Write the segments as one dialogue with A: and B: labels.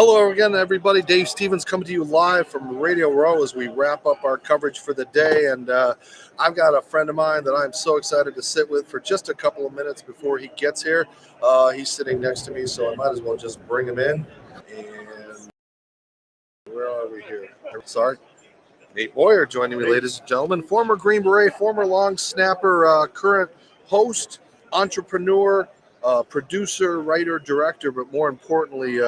A: Hello again, everybody. Dave Stevens coming to you live from Radio Row as we wrap up our coverage for the day. And I've got a friend of mine that I'm so excited to sit with for just a couple of minutes before he gets here. He's sitting next to me, so I might as well just bring him in. And where are we here? Sorry. Nate Boyer joining me, ladies and gentlemen. Former Green Beret, former long snapper, current host, entrepreneur, producer, writer, director, but more importantly,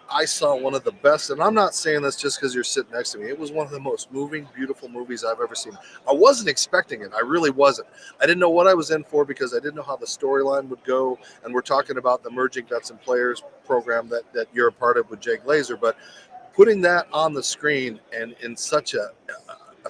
A: I saw one of the best, and I'm not saying this just because you're sitting next to me. It was one of the most moving, beautiful movies I've ever seen. I wasn't expecting it. I really wasn't. I didn't know what I was in for because I didn't know how the storyline would go. And we're talking about the Emerging Vets and Players program that you're a part of with Jake Glazer. But putting that on the screen and in such an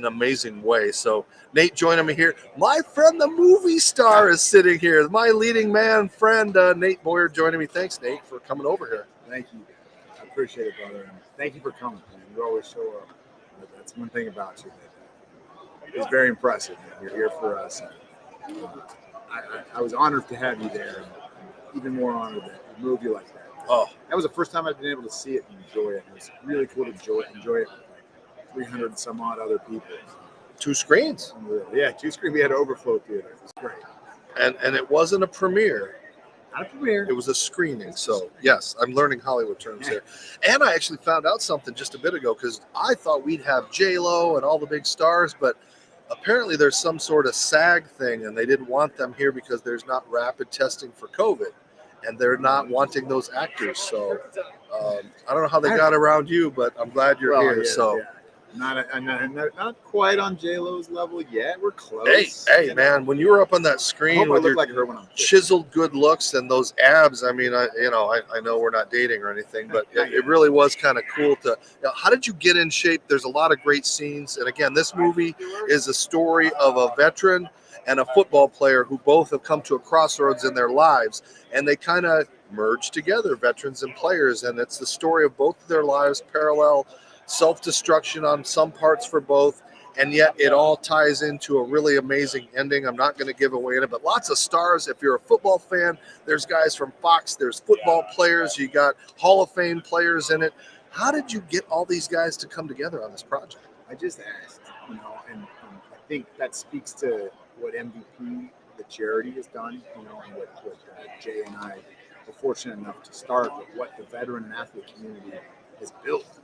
A: amazing way. So Nate joining me here. My friend, the movie star, is sitting here. My leading man friend, Nate Boyer, joining me. Thanks, Nate, for coming over here.
B: Thank you. I appreciate it, brother. And thank you for coming. You always show up. That's one thing about you that is very impressive. You're here for us. I was honored to have you there. And even more honored that we moved you like that.
A: Oh,
B: that was the first time I've been able to see it and enjoy it. It was really cool to enjoy it with like 300 and some odd other people.
A: 2 screens.
B: Yeah, 2 screens. We had an overflow theater. It was great.
A: And it wasn't a premiere.
B: Not a premiere.
A: It was a screening. So, yes, I'm learning Hollywood terms here. And I actually found out something just a bit ago because I thought we'd have J-Lo and all the big stars, but apparently there's some sort of SAG thing, and they didn't want them here because there's not rapid testing for COVID, and they're not wanting those actors. So I don't know how they got around you, but I'm glad you're here.
B: Yeah,
A: so.
B: Yeah. Not quite on J-Lo's level yet. We're close.
A: Hey, man! When you were up on that screen with your
B: like her when I'm
A: chiseled good looks and those abs, I mean, I know we're not dating or anything, but it really was kind of cool to. How did you get in shape? There's a lot of great scenes, and again, this movie is a story of a veteran and a football player who both have come to a crossroads in their lives, and they kind of merge together, veterans and players, and it's the story of both of their lives, parallel. Self-destruction on some parts for both, and yet it all ties into a really amazing ending. I'm not going to give away it, but lots of stars. If you're a football fan, there's guys from Fox, there's football players, you got Hall of Fame players in it. How did you get all these guys to come together on this project?
B: I just asked, and I think that speaks to what MVP, the charity, has done, and what Jay and I were fortunate enough to start, but what the veteran and athlete community has built,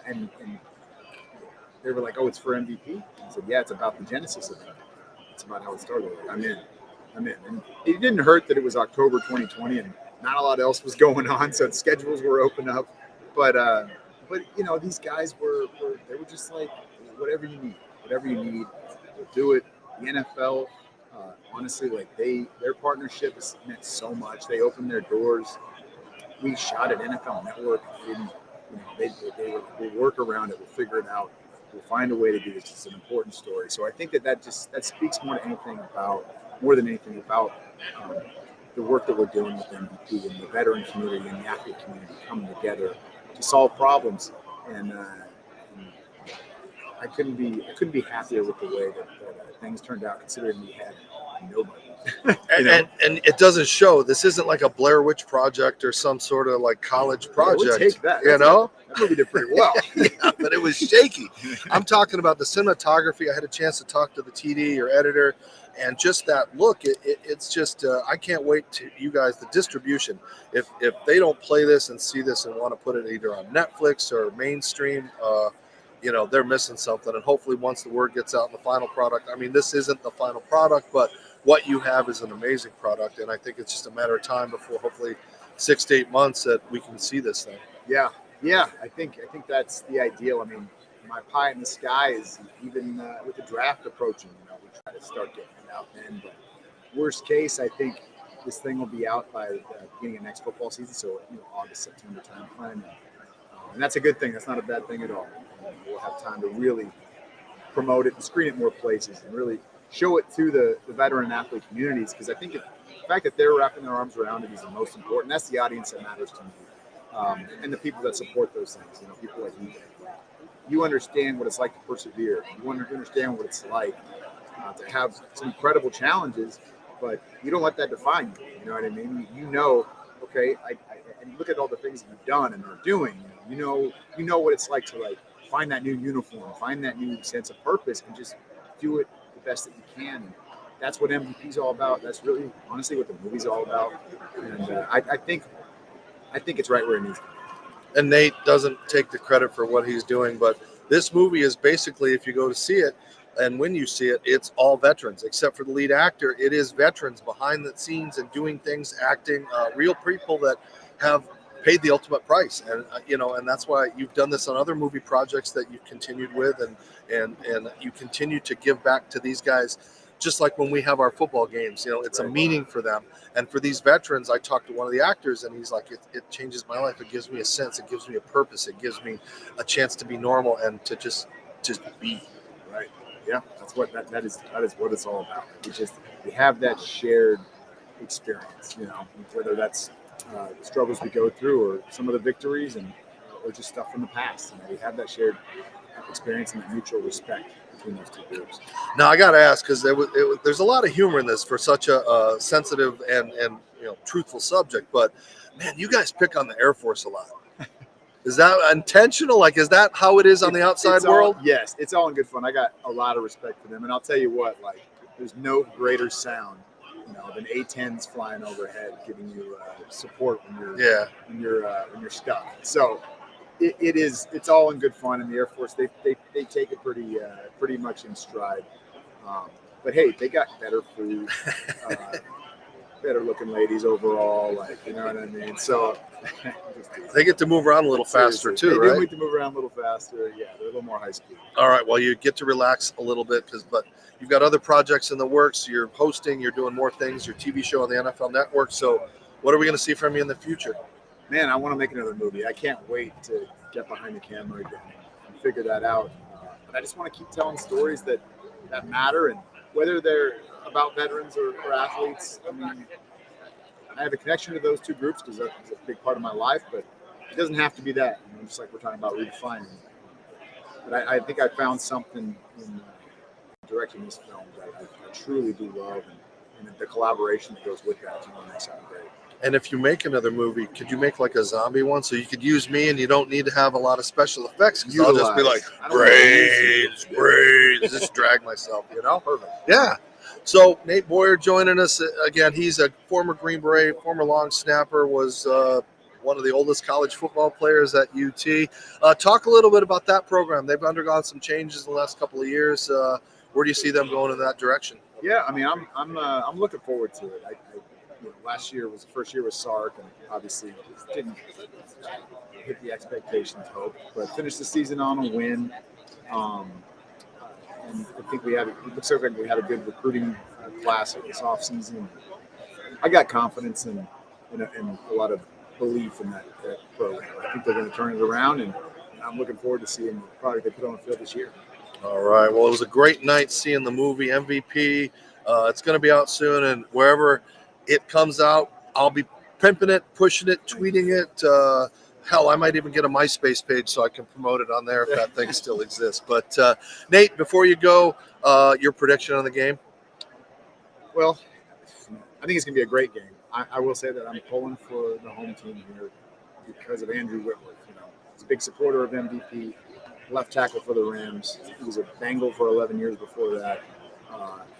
B: and they were like, "Oh, it's for MVP." I said, "Yeah, it's about the genesis of it. It's about how it started. I'm in." And it didn't hurt that it was October 2020 and not a lot else was going on, so the schedules were open up. But these guys were just like, whatever you need, we'll do it. The NFL, honestly, like their partnership has meant so much. They opened their doors. We shot at NFL Network. We'll work around it. We'll figure it out. We'll find a way to do this. It's an important story. So I think that speaks more than anything about the work that we're doing with MVP and the veteran community and the athlete community coming together to solve problems. And I couldn't be happier with the way that things turned out, considering we had nobody.
A: And it doesn't show. This isn't like a Blair Witch Project or some sort of like college project.
B: We'll take that. That movie did pretty well.
A: Yeah, but it was shaky. I'm talking about the cinematography. I had a chance to talk to the TD or editor, and just that look. It's just I can't wait to you guys. The distribution. If they don't play this and see this and want to put it either on Netflix or mainstream, they're missing something. And hopefully, once the word gets out in the final product, I mean, this isn't the final product, but what you have is an amazing product, and I think it's just a matter of time before, hopefully, 6 to 8 months that we can see this thing.
B: Yeah. I think that's the ideal. I mean, my pie in the sky is even with the draft approaching. We try to start getting it out then. But worst case, I think this thing will be out by the beginning of next football season, so August, September time plan, and that's a good thing. That's not a bad thing at all. We'll have time to really promote it and screen it more places and really show it to the veteran athlete communities, because I think the fact that they're wrapping their arms around it is the most important. That's the audience that matters to me, and the people that support those things. People like you. You understand what it's like to persevere. You understand what it's like to have some incredible challenges, but you don't let that define you. You know what I mean? okay, and look at all the things that you've done and are doing. You know what it's like to like find that new uniform, find that new sense of purpose, and just do it the best that you can. And that's what MVP is all about. That's really, honestly, what the movie's all about. And I think it's right where it needs to be.
A: And Nate doesn't take the credit for what he's doing, but this movie is basically, if you go to see it, and when you see it, it's all veterans, except for the lead actor. It is veterans behind the scenes and doing things, acting, real people that have paid the ultimate price. And, and that's why you've done this on other movie projects that you've continued with, and you continue to give back to these guys. Just like when we have our football games, it's a meaning for them. And for these veterans, I talked to one of the actors, and he's like, it changes my life. It gives me a sense. It gives me a purpose. It gives me a chance to be normal and to just be.
B: Right. Yeah, that's what that is what it's all about. We have that shared experience, whether that's the struggles we go through or some of the victories or just stuff from the past. We have that shared experience and that mutual respect between those two groups.
A: Now I got to ask, because there's a lot of humor in this for such a sensitive and truthful subject, but man, you guys pick on the Air Force a lot. Is that intentional? Like, is that how it is on the outside world?
B: Yes, it's all in good fun. I got a lot of respect for them, and I'll tell you what, like, there's no greater sound, than A-10s flying overhead, giving you support when you're stuck. So it's all in good fun. And the Air Force, they take it pretty much in stride. But hey, they got better food, better looking ladies overall, like, you know what I mean? So
A: they get to move around a little faster too, right?
B: They get to move around a little faster. Yeah, they're a little more high speed.
A: All right, well, you get to relax a little bit but you've got other projects in the works. You're hosting, you're doing more things, your TV show on the NFL Network. So what are we going to see from you in the future?
B: Man, I want to make another movie. I can't wait to get behind the camera again and figure that out. But I just want to keep telling stories that matter, and whether they're about veterans or athletes. I mean, I have a connection to those two groups because that's a big part of my life, but it doesn't have to be that. Just like we're talking about redefining. But I think I found something in directing this film that I truly do love, and the collaboration that goes with that makes it great.
A: And if you make another movie, could you make like a zombie one so you could use me and you don't need to have a lot of special effects? Because I'll just be like, brains, just drag myself,
B: Perfect.
A: Yeah. So Nate Boyer joining us again. He's a former Green Beret, former long snapper, was one of the oldest college football players at UT. Talk a little bit about that program. They've undergone some changes in the last couple of years. Where do you see them going in that direction?
B: Yeah, I mean, I'm looking forward to it. Last year was the first year with Sark, and obviously didn't hit the expectations hoped, but finished the season on a win. And I think it looks like we had a good recruiting class this offseason. I got confidence and a lot of belief in that program. I think they're going to turn it around, and I'm looking forward to seeing the product they put on the field this year.
A: All right. Well, it was a great night seeing the movie MVP. It's going to be out soon, and wherever it comes out, I'll be pimping it, pushing it, tweeting it. Hell, I might even get a MySpace page so I can promote it on there if that thing still exists. But Nate, before you go, your prediction on the game?
B: Well, I think it's going to be a great game. I will say that I'm pulling for the home team here because of Andrew Whitworth. He's a big supporter of MVP, left tackle for the Rams. He was a Bengal for 11 years before that,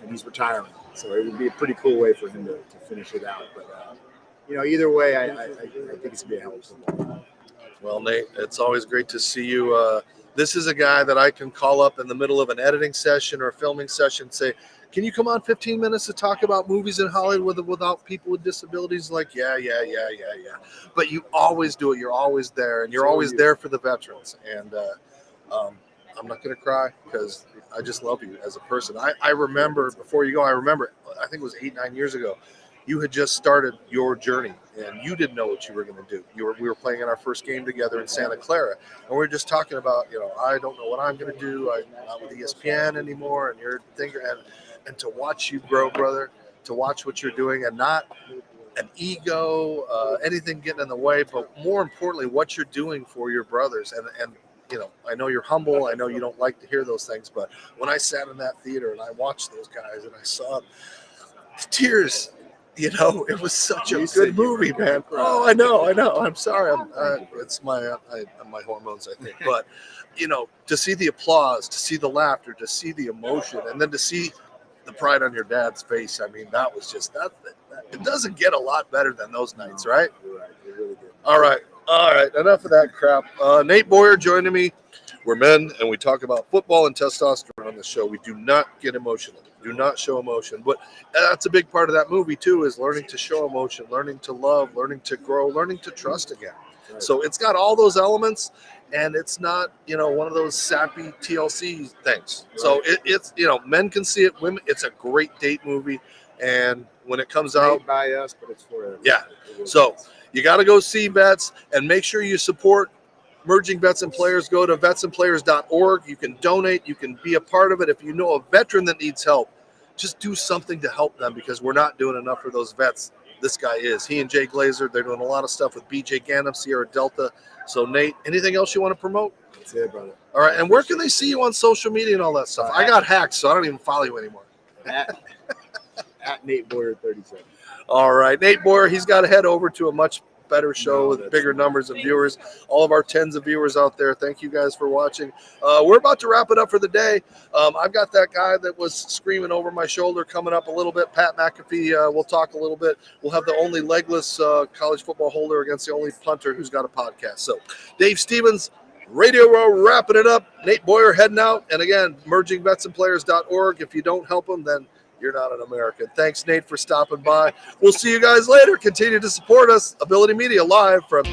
B: and he's retiring. So it would be a pretty cool way for him to finish it out. But, either way, I think it's going to be a hell of a football.
A: Well, Nate, it's always great to see you. This is a guy that I can call up in the middle of an editing session or a filming session and say, can you come on 15 minutes to talk about movies in Hollywood without people with disabilities? Like, yeah. But you always do it. You're always there, and you're always there for the veterans. And I'm not going to cry because I just love you as a person. I remember, before you go, I think it was 8-9 years ago, you had just started your journey, and you didn't know what you were going to do. We were playing in our first game together in Santa Clara, and we were just talking about, I don't know what I'm going to do. I'm not with ESPN anymore, and you're thinking, and to watch you grow, brother, to watch what you're doing, and not an ego, anything getting in the way, but more importantly, what you're doing for your brothers. And I know you're humble. I know you don't like to hear those things, but when I sat in that theater and I watched those guys and I saw tears, You know, it was such a
B: You said
A: good
B: you were
A: movie,
B: gonna
A: man.
B: cry.
A: Oh, I know. I'm sorry. It's my hormones, I think. But you know, to see the applause, to see the laughter, to see the emotion, and then to see the pride on your dad's face. I mean, that was just that. It doesn't get a lot better than those nights, right?
B: You're right. It really did.
A: All right. Enough of that crap. Nate Boyer joining me. We're men, and we talk about football and testosterone on the show. We do not get emotional. Do not show emotion. But that's a big part of that movie, too, is learning to show emotion, learning to love, learning to grow, learning to trust again.
B: Right.
A: So it's got all those elements, and it's not, you know, one of those sappy TLC things.
B: Right.
A: So it's, you know, men can see it. Women, it's a great date movie. And when it comes
B: Made
A: out,
B: by us, but it's for everybody.
A: Yeah.
B: It really
A: So
B: is.
A: you got to go see vets and make sure you support Merging Vets and Players. Go to vetsandplayers.org. You can donate. You can be a part of it. If you know a veteran that needs help, just do something to help them, because we're not doing enough for those vets. This guy is. He and Jay Glazer, they're doing a lot of stuff with BJ Ganem, Sierra Delta. So, Nate, anything else you want to promote?
B: That's it, brother.
A: All right. And where can they see you on social media and all that stuff? I got hacked, so I don't even follow you anymore.
B: At Nate Boyer 37.
A: All right. Nate Boyer, he's got to head over to a much better show with
B: that's
A: bigger
B: fine.
A: numbers of viewers. All of our tens of viewers out there, thank you guys for watching. We're about to wrap it up for the day. I've got that guy that was screaming over my shoulder coming up a little bit, Pat McAfee. We'll talk a little bit. We'll have the only legless college football holder against the only punter who's got a podcast. So Dave Stevens, Radio Row, wrapping it up. Nate Boyer heading out. And again, mergingvetsandplayers.org. If you don't help them, then you're not an American. Thanks, Nate, for stopping by. We'll see you guys later. Continue to support us. Ability Media live from